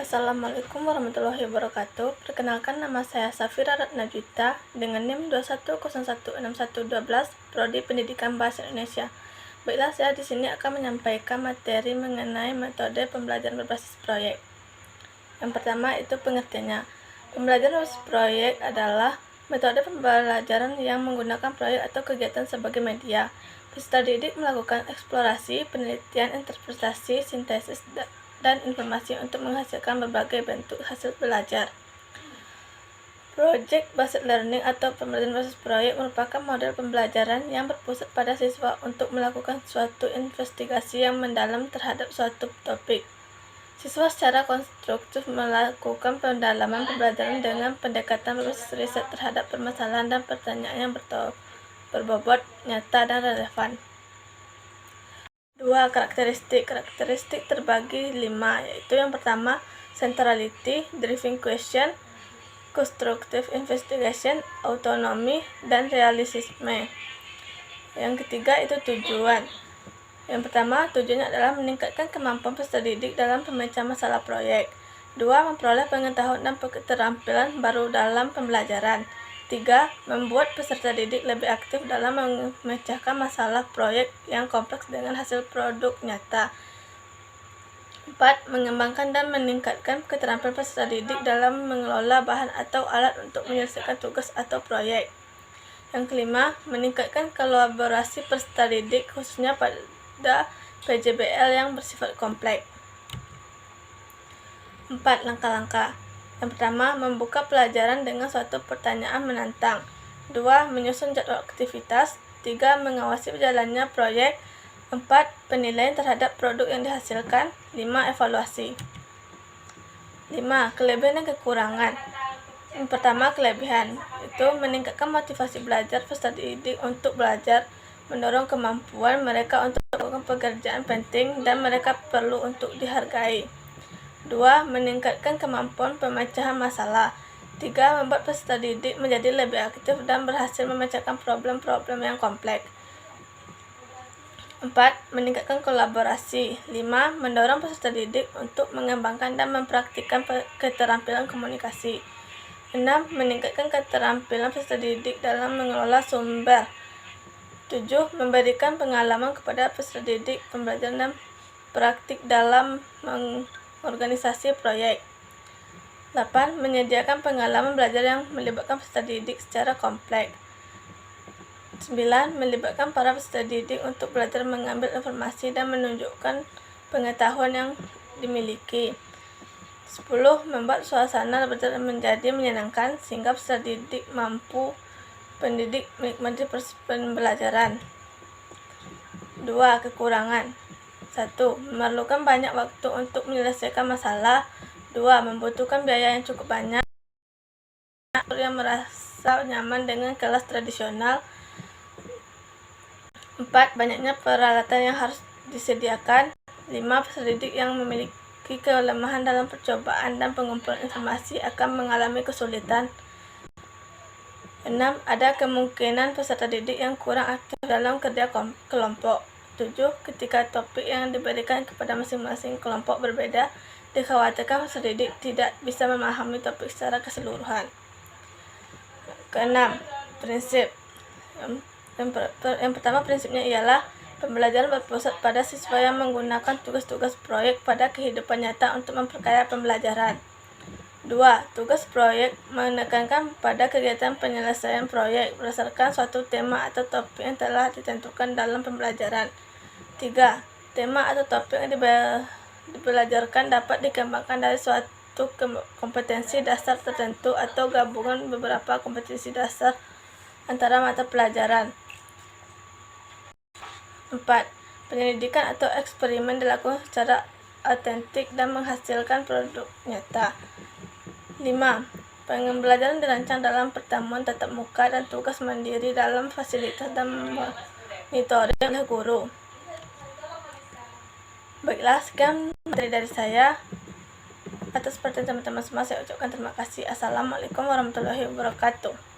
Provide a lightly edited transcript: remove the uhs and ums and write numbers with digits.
Assalamualaikum warahmatullahi wabarakatuh. Perkenalkan, nama saya Safira Ratnajuita dengan NIM 21016112, Prodi Pendidikan Bahasa Indonesia. Baiklah, saya di sini akan menyampaikan materi mengenai metode pembelajaran berbasis proyek. Yang pertama itu pengertiannya. Pembelajaran berbasis proyek adalah metode pembelajaran yang menggunakan proyek atau kegiatan sebagai media. Peserta didik melakukan eksplorasi, penelitian, interpretasi, sintesis, dan informasi untuk menghasilkan berbagai bentuk hasil belajar. Project Based Learning atau pembelajaran berbasis proyek merupakan model pembelajaran yang berpusat pada siswa untuk melakukan suatu investigasi yang mendalam terhadap suatu topik. Siswa secara konstruktif melakukan pendalaman pembelajaran dengan pendekatan berbasis riset terhadap permasalahan dan pertanyaan yang berbobot, nyata, dan relevan. 2. Karakteristik terbagi 5, yaitu yang pertama, centrality, driving question, constructive investigation, autonomy, dan realisme. Yang ketiga itu tujuan. Yang pertama, tujuannya adalah meningkatkan kemampuan peserta didik dalam pemecahan masalah proyek. 2. Memperoleh pengetahuan dan keterampilan baru dalam pembelajaran. 3. Membuat peserta didik lebih aktif dalam memecahkan masalah proyek yang kompleks dengan hasil produk nyata. 4. Mengembangkan dan meningkatkan keterampilan peserta didik dalam mengelola bahan atau alat untuk menyelesaikan tugas atau proyek. Yang kelima, meningkatkan kolaborasi peserta didik khususnya pada PJBL yang bersifat kompleks. 4. Langkah-langkah. Yang pertama, membuka pelajaran dengan suatu pertanyaan menantang. 2. Menyusun jadwal aktivitas. 3. Mengawasi berjalannya proyek. 4. Penilaian terhadap produk yang dihasilkan. 5. Evaluasi. 5. Kelebihan dan kekurangan. Yang pertama, kelebihan itu meningkatkan motivasi belajar peserta didik untuk belajar, mendorong kemampuan mereka untuk melakukan pekerjaan penting dan mereka perlu untuk dihargai. 2. Meningkatkan kemampuan pemecahan masalah. 3. Membuat peserta didik menjadi lebih aktif dan berhasil memecahkan problem-problem yang kompleks. 4. Meningkatkan kolaborasi. 5. Mendorong peserta didik untuk mengembangkan dan mempraktikkan keterampilan komunikasi. 6. Meningkatkan keterampilan peserta didik dalam mengelola sumber. 7. Memberikan pengalaman kepada peserta didik pembelajaran dan praktik dalam organisasi proyek. 8. Menyediakan pengalaman belajar yang melibatkan peserta didik secara kompleks. 9. Melibatkan para peserta didik untuk belajar mengambil informasi dan menunjukkan pengetahuan yang dimiliki. 10. Membuat suasana belajar menjadi menyenangkan sehingga peserta didik mampu pendidik menikmati proses pembelajaran. 2. Kekurangan. 1. Memerlukan banyak waktu untuk menyelesaikan masalah. 2. Membutuhkan biaya yang cukup banyak. Yang merasa nyaman dengan kelas tradisional. 4. Banyaknya peralatan yang harus disediakan. 5. Peserta didik yang memiliki kelemahan dalam percobaan dan pengumpulan informasi akan mengalami kesulitan. 6. Ada kemungkinan peserta didik yang kurang aktif dalam kerja kelompok. 7. Ketika topik yang diberikan kepada masing-masing kelompok berbeda, dikhawatirkan peserta didik tidak bisa memahami topik secara keseluruhan. Keenam, prinsip. Yang pertama, prinsipnya ialah pembelajaran berpusat pada siswa yang menggunakan tugas-tugas proyek pada kehidupan nyata untuk memperkaya pembelajaran. 2. Tugas proyek menekankan pada kegiatan penyelesaian proyek berdasarkan suatu tema atau topik yang telah ditentukan dalam pembelajaran. 3. Tema atau topik yang dibelajarkan dapat dikembangkan dari suatu kompetensi dasar tertentu atau gabungan beberapa kompetensi dasar antara mata pelajaran. 4. Penyelidikan atau eksperimen dilakukan secara autentik dan menghasilkan produk nyata. 5. Pembelajaran dirancang dalam pertemuan tatap muka dan tugas mandiri dalam fasilitas dan monitoring oleh guru. Baiklah, sekian materi dari saya. Atas perhatian teman-teman semua, saya ucapkan terima kasih. Assalamualaikum warahmatullahi wabarakatuh.